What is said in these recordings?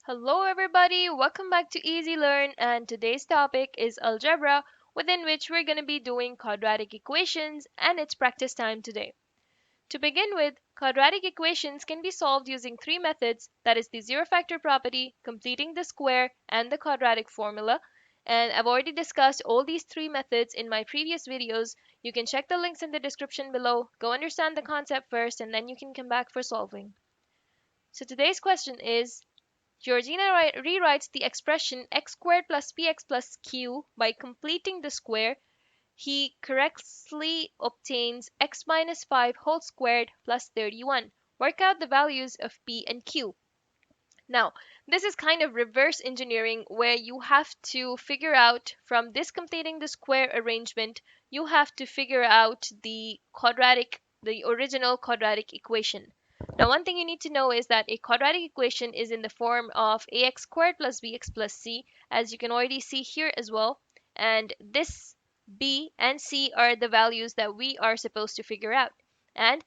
Hello everybody, welcome back to Easy Learn, and today's topic is algebra, within which we're going to be doing quadratic equations, and it's practice time today. To begin with, quadratic equations can be solved using three methods, that is the zero factor property, completing the square, and the quadratic formula. And I've already discussed all these three methods in my previous videos. You can check the links in the description below, go understand the concept first, and then you can come back for solving. So today's question is, Georgina rewrites the expression x squared plus px plus q by completing the square. He correctly obtains x minus 5 whole squared plus 31. Work out the values of p and q. Now, this is kind of reverse engineering where you have to figure out from this completing the square arrangement, you have to figure out the original quadratic equation. Now, one thing you need to know is that a quadratic equation is in the form of ax squared plus bx plus c, as you can already see here as well. And this b and c are the values that we are supposed to figure out. And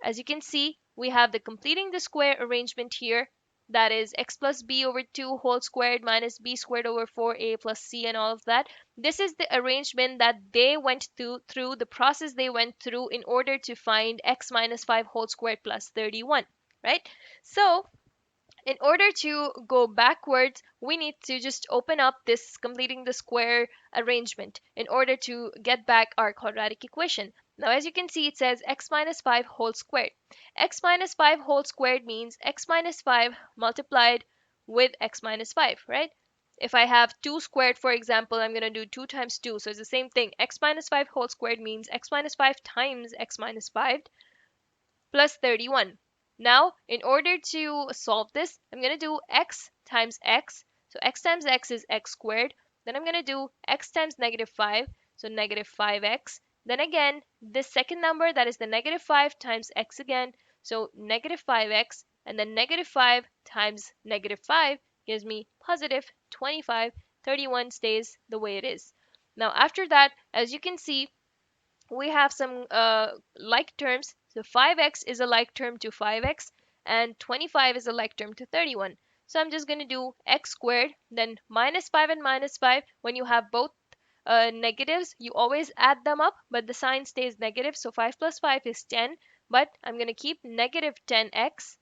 as you can see, we have the completing the square arrangement here. That is x plus b over 2 whole squared minus b squared over 4a plus c and all of that. This is the arrangement that they went through the process they went through in order to find x minus 5 whole squared plus 31, right? So in order to go backwards, we need to just open up this completing the square arrangement in order to get back our quadratic equation. Now, as you can see, it says x minus 5 whole squared. X minus 5 whole squared means x minus 5 multiplied with x minus 5, right? If I have 2 squared, for example, I'm going to do 2 times 2. So it's the same thing. X minus 5 whole squared means x minus 5 times x minus 5 plus 31. Now, in order to solve this, I'm going to do x times x. So x times x is x squared. Then I'm going to do x times negative 5, so negative 5x. Then again, this second number, that is the negative 5 times x again, so negative 5x. And then negative 5 times negative 5 gives me positive 25. 31 stays the way it is. Now, after that, as you can see, we have some like terms. So 5x is a like term to 5x, and 25 is a like term to 31. So I'm just going to do x squared, then minus 5 and minus 5. When you have both negatives, you always add them up, but the sign stays negative. So 5 plus 5 is 10, but I'm going to keep negative 10x,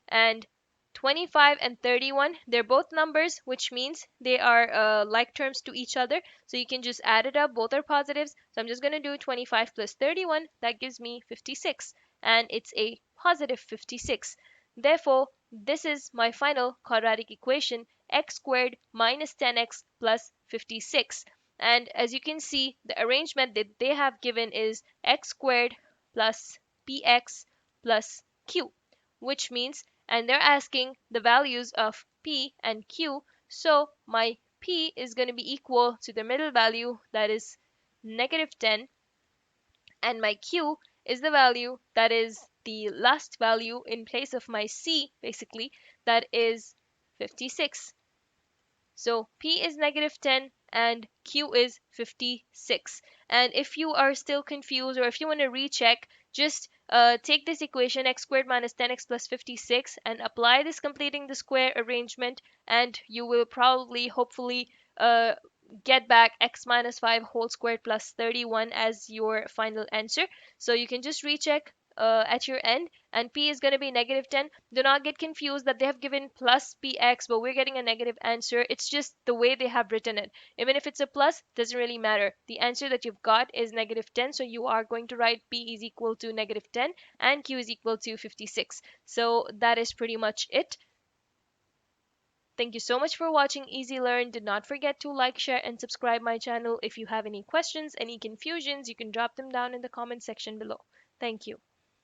and 25 and 31, they're both numbers, which means they are like terms to each other. So you can just add it up. Both are positives. So I'm just going to do 25 plus 31. That gives me 56. And it's a positive 56. Therefore, this is my final quadratic equation, x squared minus 10x plus 56. And as you can see, the arrangement that they have given is x squared plus px plus q, which means, and they're asking the values of p and q, so my p is going to be equal to the middle value, that is negative 10, and my q is the value that is the last value in place of my c, basically, that is 56. So P is negative 10 and Q is 56. And if you are still confused, or if you want to recheck, just take this equation x squared minus 10x plus 56 and apply this completing the square arrangement, and you will probably, hopefully, get back x minus 5 whole squared plus 31 as your final answer. So you can just recheck at your end, and p is going to be negative 10. Do not get confused that they have given plus px, but we're getting a negative answer. It's just the way they have written it. Even if it's a plus, doesn't really matter. The answer that you've got is negative 10, so you are going to write p is equal to negative 10 and q is equal to 56. So that is pretty much it. Thank you so much for watching Easy Learn. Do not forget to like, share, and subscribe my channel. If you have any questions, any confusions, you can drop them down in the comment section below. Thank you.